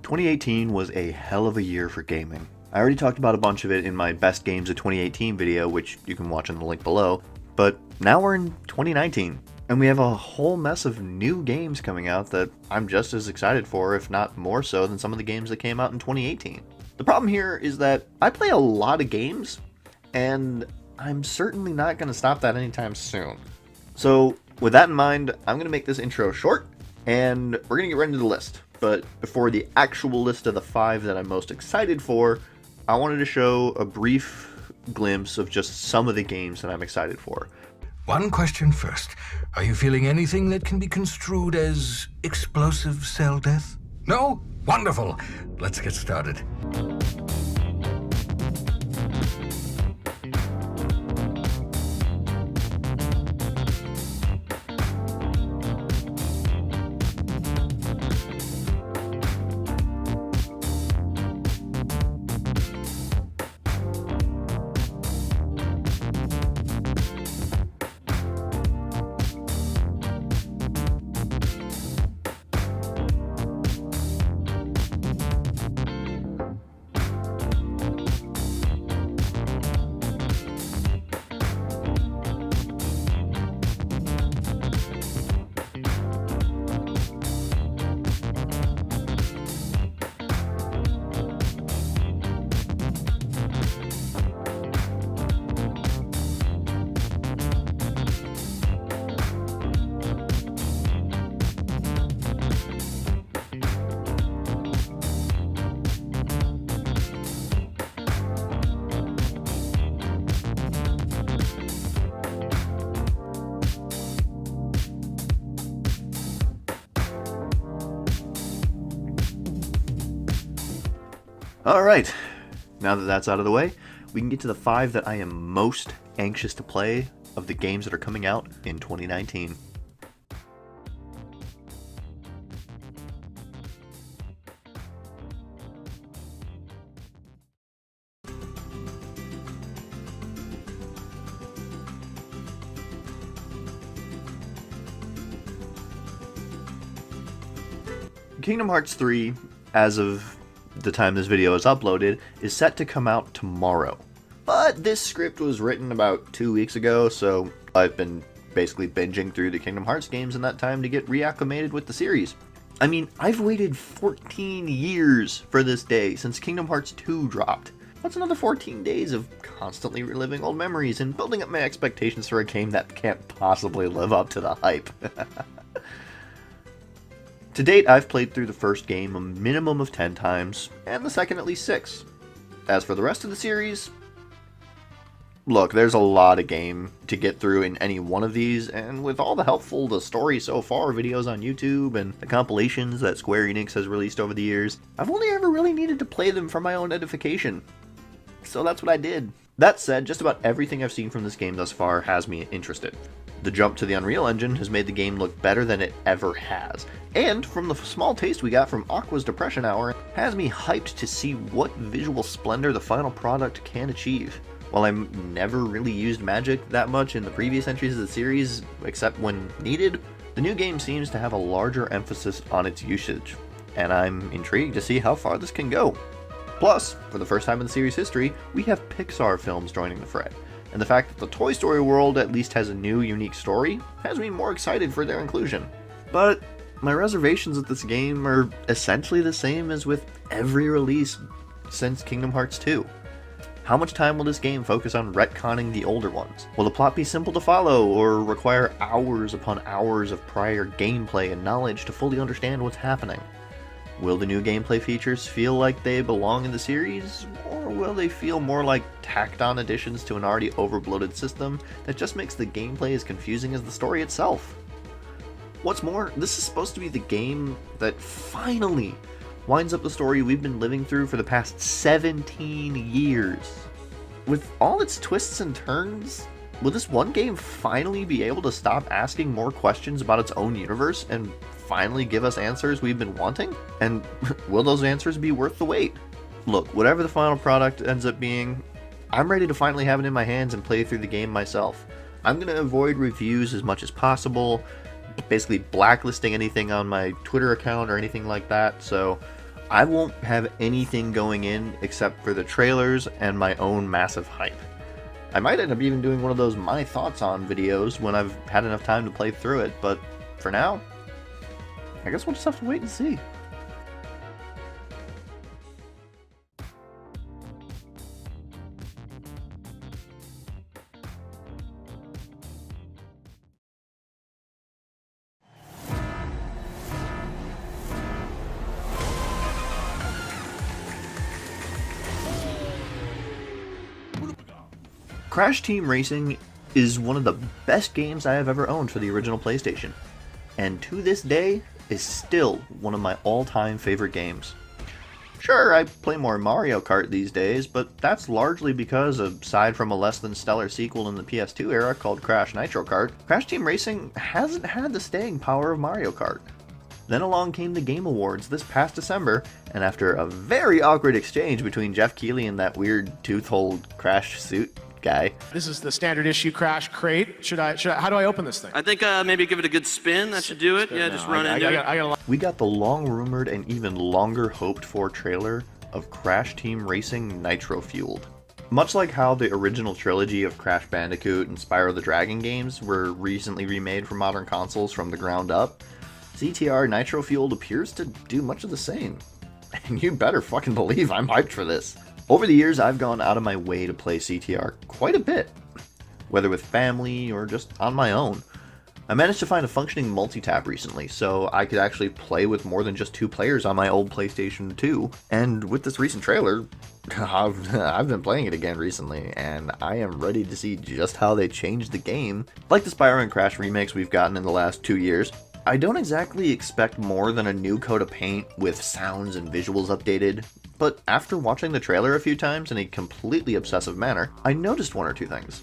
2018 was a hell of a year for gaming. I already talked about a bunch of it in my Best Games of 2018 video, which you can watch in the link below, but now we're in 2019, and we have a whole mess of new games coming out that I'm just as excited for, if not more so, than some of the games that came out in 2018. The problem here is that I play a lot of games, and I'm certainly not going to stop that anytime soon. So, with that in mind, I'm going to make this intro short, and we're going to get right into the list. But before the actual list of the 5 that I'm most excited for, I wanted to show a brief glimpse of just some of the games that I'm excited for. One question first. Are you feeling anything that can be construed as explosive cell death? No? Wonderful. Let's get started. Alright, now that that's out of the way, we can get to the 5 that I am most anxious to play of the games that are coming out in 2019. Kingdom Hearts 3, as of the time this video is uploaded, is set to come out tomorrow. But this script was written about 2 weeks ago, so I've been basically binging through the Kingdom Hearts games in that time to get reacclimated with the series. I mean, I've waited 14 years for this day since Kingdom Hearts 2 dropped. That's another 14 days of constantly reliving old memories and building up my expectations for a game that can't possibly live up to the hype. To date, I've played through the first game a minimum of 10 times, and the second at least 6. As for the rest of the series, look, there's a lot of game to get through in any one of these, and with all the helpful the story so far videos on YouTube and the compilations that Square Enix has released over the years, I've only ever really needed to play them for my own edification. So that's what I did. That said, just about everything I've seen from this game thus far has me interested. The jump to the Unreal Engine has made the game look better than it ever has, and from the small taste we got from Aqua's Depression Hour, has me hyped to see what visual splendor the final product can achieve. While I never really used magic that much in the previous entries of the series, except when needed, the new game seems to have a larger emphasis on its usage, and I'm intrigued to see how far this can go. Plus, for the first time in the series' history, we have Pixar films joining the fray. And the fact that the Toy Story world at least has a new, unique story has me more excited for their inclusion. But my reservations with this game are essentially the same as with every release since Kingdom Hearts 2. How much time will this game focus on retconning the older ones? Will the plot be simple to follow, or require hours upon hours of prior gameplay and knowledge to fully understand what's happening? Will the new gameplay features feel like they belong in the series, or will they feel more like tacked-on additions to an already overbloated system that just makes the gameplay as confusing as the story itself? What's more, this is supposed to be the game that finally winds up the story we've been living through for the past 17 years. With all its twists and turns, will this one game finally be able to stop asking more questions about its own universe and finally give us answers we've been wanting? And will those answers be worth the wait? Look, whatever the final product ends up being, I'm ready to finally have it in my hands and play through the game myself. I'm going to avoid reviews as much as possible, basically blacklisting anything on my Twitter account or anything like that, so I won't have anything going in except for the trailers and my own massive hype. I might end up even doing one of those my thoughts on videos when I've had enough time to play through it, but for now, I guess we'll just have to wait and see. Crash Team Racing is one of the best games I have ever owned for the original PlayStation, and to this day is still one of my all-time favorite games. Sure, I play more Mario Kart these days, but that's largely because, aside from a less than stellar sequel in the PS2 era called Crash Nitro Kart, Crash Team Racing hasn't had the staying power of Mario Kart. Then along came the Game Awards this past December, and after a very awkward exchange between Jeff Keighley and that weird tooth-hole Crash suit guy. This is the standard issue Crash crate. How do I open this thing? I think maybe give it a good spin. That should do it. Yeah, just run into it. We got the long-rumored and even longer hoped-for trailer of Crash Team Racing Nitro Fueled. Much like how the original trilogy of Crash Bandicoot and Spyro the Dragon games were recently remade for modern consoles from the ground up, CTR Nitro Fueled appears to do much of the same. And you better fucking believe I'm hyped for this. Over the years, I've gone out of my way to play CTR quite a bit, whether with family or just on my own. I managed to find a functioning multi-tap recently, so I could actually play with more than just 2 players on my old PlayStation 2, and with this recent trailer, I've been playing it again recently, and I am ready to see just how they changed the game. Like the Spyro and Crash remakes we've gotten in the last 2 years, I don't exactly expect more than a new coat of paint with sounds and visuals updated, but after watching the trailer a few times in a completely obsessive manner, I noticed 1 or 2 things.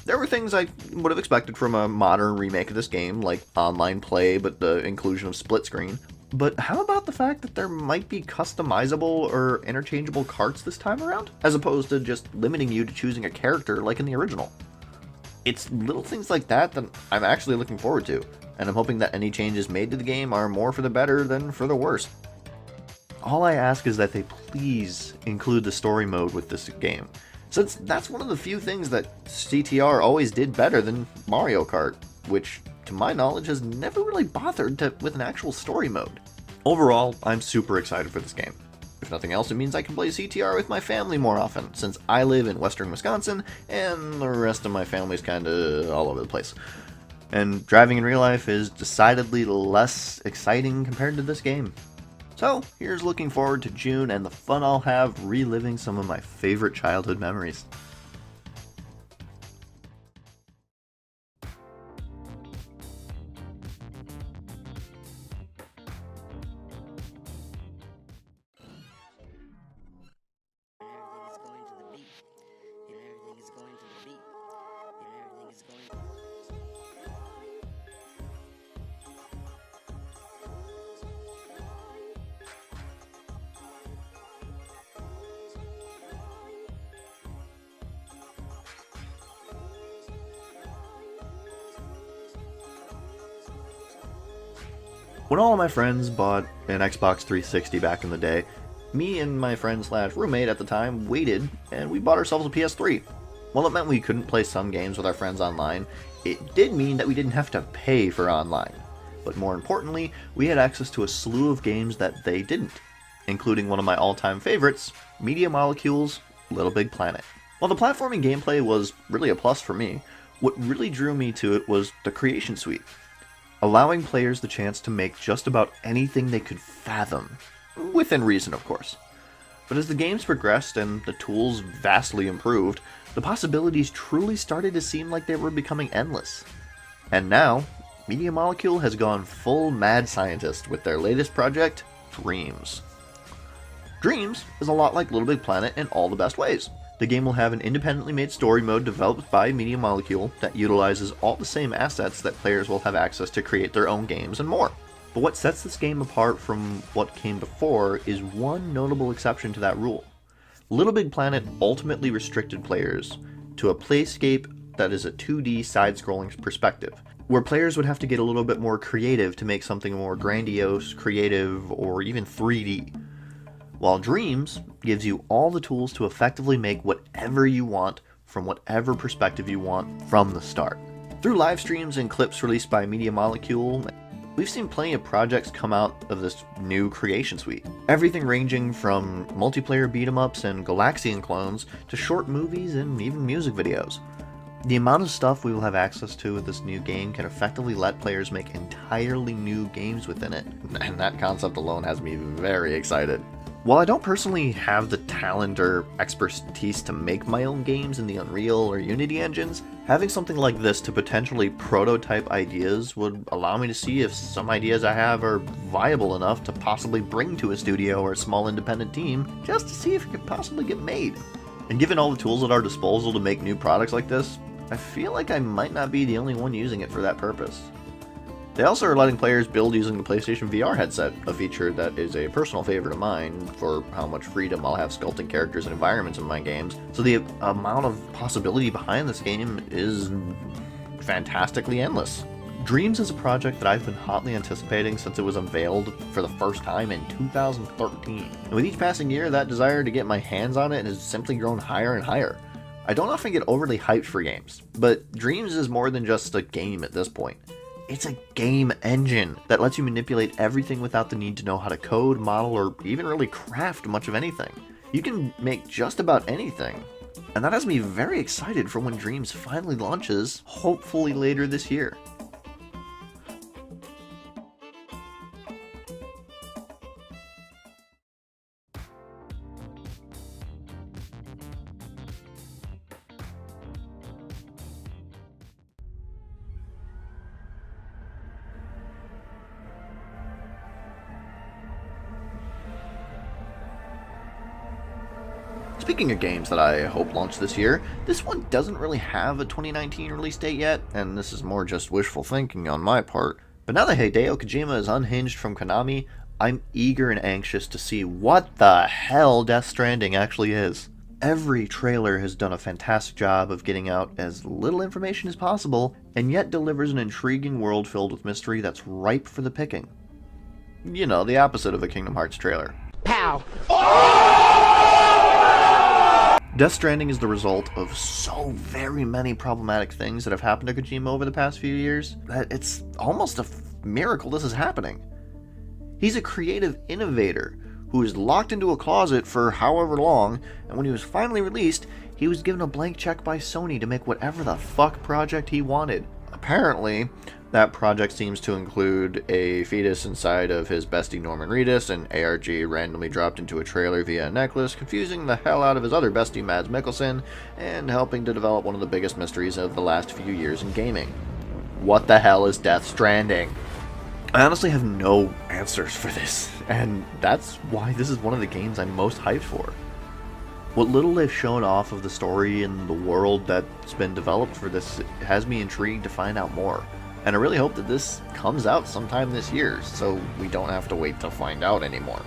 There were things I would have expected from a modern remake of this game, like online play but the inclusion of split screen. But how about the fact that there might be customizable or interchangeable carts this time around, as opposed to just limiting you to choosing a character like in the original? It's little things like that I'm actually looking forward to, and I'm hoping that any changes made to the game are more for the better than for the worse. All I ask is that they please include the story mode with this game, since that's one of the few things that CTR always did better than Mario Kart, which, to my knowledge, has never really bothered with an actual story mode. Overall, I'm super excited for this game. If nothing else, it means I can play CTR with my family more often, since I live in western Wisconsin, and the rest of my family's kinda all over the place. And driving in real life is decidedly less exciting compared to this game. So, here's looking forward to June and the fun I'll have reliving some of my favorite childhood memories. When all of my friends bought an Xbox 360 back in the day, me and my friend/roommate at the time waited and we bought ourselves a PS3. While it meant we couldn't play some games with our friends online, it did mean that we didn't have to pay for online. But more importantly, we had access to a slew of games that they didn't, including one of my all-time favorites, Media Molecule's Little Big Planet. While the platforming gameplay was really a plus for me, what really drew me to it was the Creation Suite, allowing players the chance to make just about anything they could fathom, within reason of course. But as the games progressed and the tools vastly improved, the possibilities truly started to seem like they were becoming endless. And now, Media Molecule has gone full mad scientist with their latest project, Dreams. Dreams is a lot like Little Big Planet in all the best ways. The game will have an independently made story mode developed by Media Molecule that utilizes all the same assets that players will have access to create their own games and more. But what sets this game apart from what came before is one notable exception to that rule. Little Big Planet ultimately restricted players to a playscape that is a 2D side-scrolling perspective, where players would have to get a little bit more creative to make something more grandiose, creative, or even 3D. while Dreams gives you all the tools to effectively make whatever you want from whatever perspective you want from the start. Through live streams and clips released by Media Molecule, we've seen plenty of projects come out of this new creation suite. Everything ranging from multiplayer beat-em-ups and Galaxian clones to short movies and even music videos. The amount of stuff we will have access to with this new game can effectively let players make entirely new games within it, and that concept alone has me very excited. While I don't personally have the talent or expertise to make my own games in the Unreal or Unity engines, having something like this to potentially prototype ideas would allow me to see if some ideas I have are viable enough to possibly bring to a studio or a small independent team, just to see if it could possibly get made. And given all the tools at our disposal to make new products like this, I feel like I might not be the only one using it for that purpose. They also are letting players build using the PlayStation VR headset, a feature that is a personal favorite of mine for how much freedom I'll have sculpting characters and environments in my games. So the amount of possibility behind this game is fantastically endless. Dreams is a project that I've been hotly anticipating since it was unveiled for the first time in 2013. And with each passing year, that desire to get my hands on it has simply grown higher and higher. I don't often get overly hyped for games, but Dreams is more than just a game at this point. It's a game engine that lets you manipulate everything without the need to know how to code, model, or even really craft much of anything. You can make just about anything. And that has me very excited for when Dreams finally launches, hopefully later this year. Speaking of games that I hope launch this year, this one doesn't really have a 2019 release date yet, and this is more just wishful thinking on my part. But now that Hideo Kojima is unhinged from Konami, I'm eager and anxious to see what the hell Death Stranding actually is. Every trailer has done a fantastic job of getting out as little information as possible, and yet delivers an intriguing world filled with mystery that's ripe for the picking. You know, the opposite of a Kingdom Hearts trailer. Pow! Death Stranding is the result of so very many problematic things that have happened to Kojima over the past few years that it's almost a miracle this is happening. He's a creative innovator who was locked into a closet for however long, and when he was finally released, he was given a blank check by Sony to make whatever the fuck project he wanted. Apparently, that project seems to include a fetus inside of his bestie Norman Reedus, and ARG randomly dropped into a trailer via a necklace, confusing the hell out of his other bestie Mads Mikkelsen, and helping to develop one of the biggest mysteries of the last few years in gaming. What the hell is Death Stranding? I honestly have no answers for this, and that's why this is one of the games I'm most hyped for. What little they've shown off of the story and the world that's been developed for this has me intrigued to find out more. And I really hope that this comes out sometime this year, so we don't have to wait to find out anymore.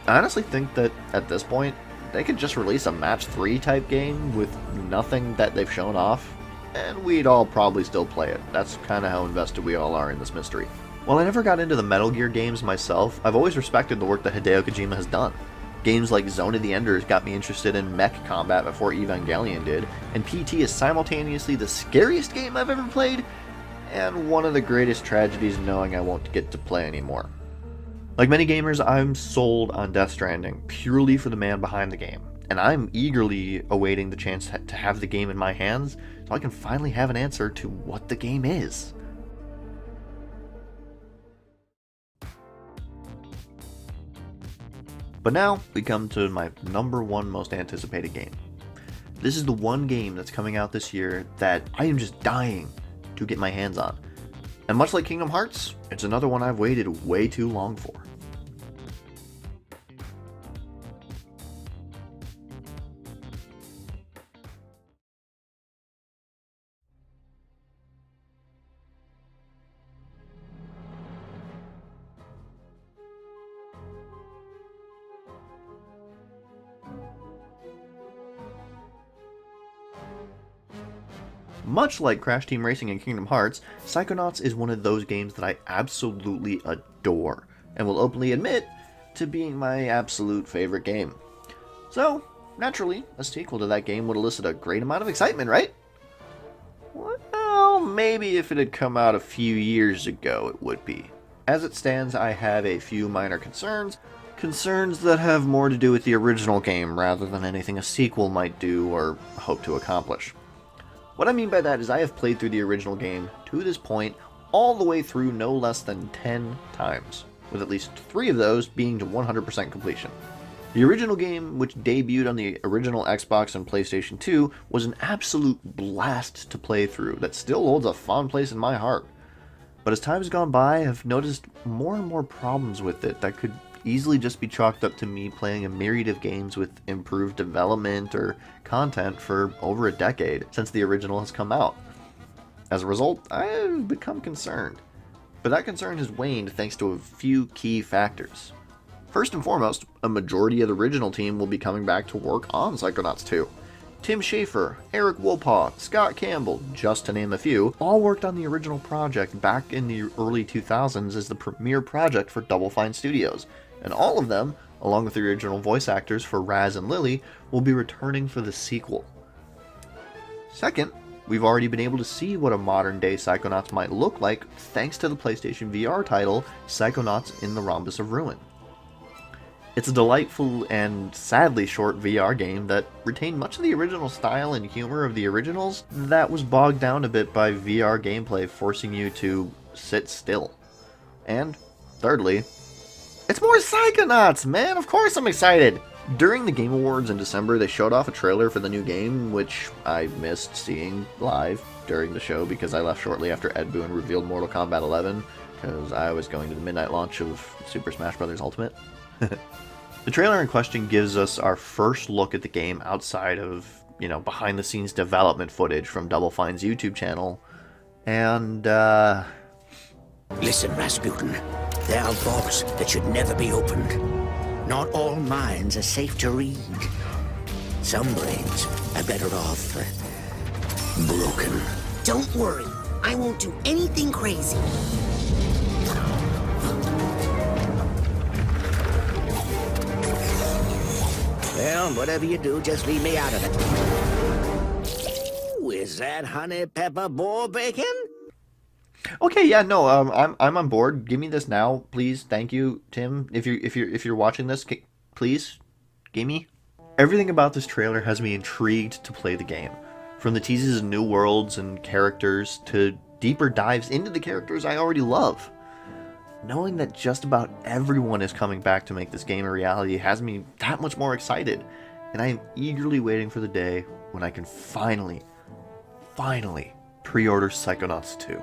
I honestly think that at this point, they could just release a match 3 type game with nothing that they've shown off, and we'd all probably still play it. That's kind of how invested we all are in this mystery. While I never got into the Metal Gear games myself, I've always respected the work that Hideo Kojima has done. Games like Zone of the Enders got me interested in mech combat before Evangelion did, and PT is simultaneously the scariest game I've ever played, and one of the greatest tragedies knowing I won't get to play anymore. Like many gamers, I'm sold on Death Stranding, purely for the man behind the game, and I'm eagerly awaiting the chance to have the game in my hands, so I can finally have an answer to what the game is. But now, we come to my number one most anticipated game. This is the one game that's coming out this year that I am just dying to get my hands on. And much like Kingdom Hearts, it's another one I've waited way too long for. Much like Crash Team Racing and Kingdom Hearts, Psychonauts is one of those games that I absolutely adore, and will openly admit to being my absolute favorite game. So, naturally, a sequel to that game would elicit a great amount of excitement, right? Well, maybe if it had come out a few years ago, it would be. As it stands, I have a few minor concerns that have more to do with the original game rather than anything a sequel might do or hope to accomplish. What I mean by that is I have played through the original game to this point all the way through no less than 10 times, with at least 3 of those being to 100% completion. The original game, which debuted on the original Xbox and PlayStation 2, was an absolute blast to play through that still holds a fond place in my heart. But as time has gone by, I've noticed more and more problems with it that could easily just be chalked up to me playing a myriad of games with improved development or content for over a decade since the original has come out. As a result, I've become concerned. But that concern has waned thanks to a few key factors. First and foremost, a majority of the original team will be coming back to work on Psychonauts 2. Tim Schafer, Eric Wolpaw, Scott Campbell, just to name a few, all worked on the original project back in the early 2000s as the premier project for Double Fine Studios, and all of them, along with the original voice actors for Raz and Lily, will be returning for the sequel. Second, we've already been able to see what a modern-day Psychonauts might look like thanks to the PlayStation VR title, Psychonauts in the Rhombus of Ruin. It's a delightful and sadly short VR game that retained much of the original style and humor of the originals that was bogged down a bit by VR gameplay forcing you to sit still. And, thirdly, it's more Psychonauts, man! Of course I'm excited! During the Game Awards in December, they showed off a trailer for the new game, which I missed seeing live during the show because I left shortly after Ed Boon revealed Mortal Kombat 11, because I was going to the midnight launch of Super Smash Bros. Ultimate. The trailer in question gives us our first look at the game outside of, behind-the-scenes development footage from Double Fine's YouTube channel, and, Listen, Rasputin. There are vaults that should never be opened. Not all minds are safe to read. Some brains are better off broken. Don't worry. I won't do anything crazy. Well, whatever you do, just leave me out of it. Ooh, is that honey pepper boar bacon? Okay, yeah, no, I'm on board. Give me this now, please. Thank you, Tim. If you're watching this, please, gimme. Everything about this trailer has me intrigued to play the game. From the teases of new worlds and characters to deeper dives into the characters I already love. Knowing that just about everyone is coming back to make this game a reality has me that much more excited, and I am eagerly waiting for the day when I can finally pre-order Psychonauts 2.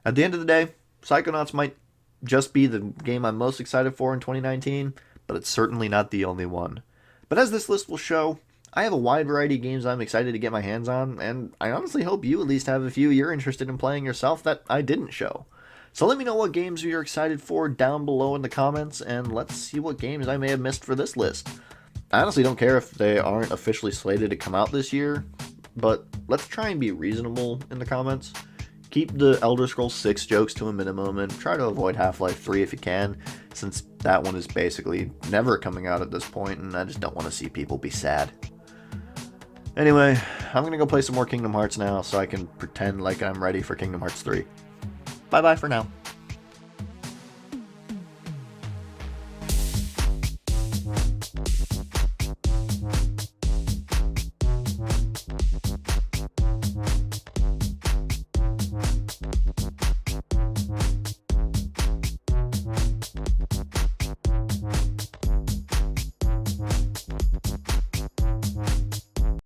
At the end of the day, Psychonauts might just be the game I'm most excited for in 2019, but it's certainly not the only one. But as this list will show, I have a wide variety of games I'm excited to get my hands on, and I honestly hope you at least have a few you're interested in playing yourself that I didn't show. So let me know what games you're excited for down below in the comments, and let's see what games I may have missed for this list. I honestly don't care if they aren't officially slated to come out this year, but let's try and be reasonable in the comments. Keep the Elder Scrolls 6 jokes to a minimum, and try to avoid Half-Life 3 if you can, since that one is basically never coming out at this point, and I just don't want to see people be sad. Anyway, I'm going to go play some more Kingdom Hearts now so I can pretend like I'm ready for Kingdom Hearts 3. Bye-bye for now.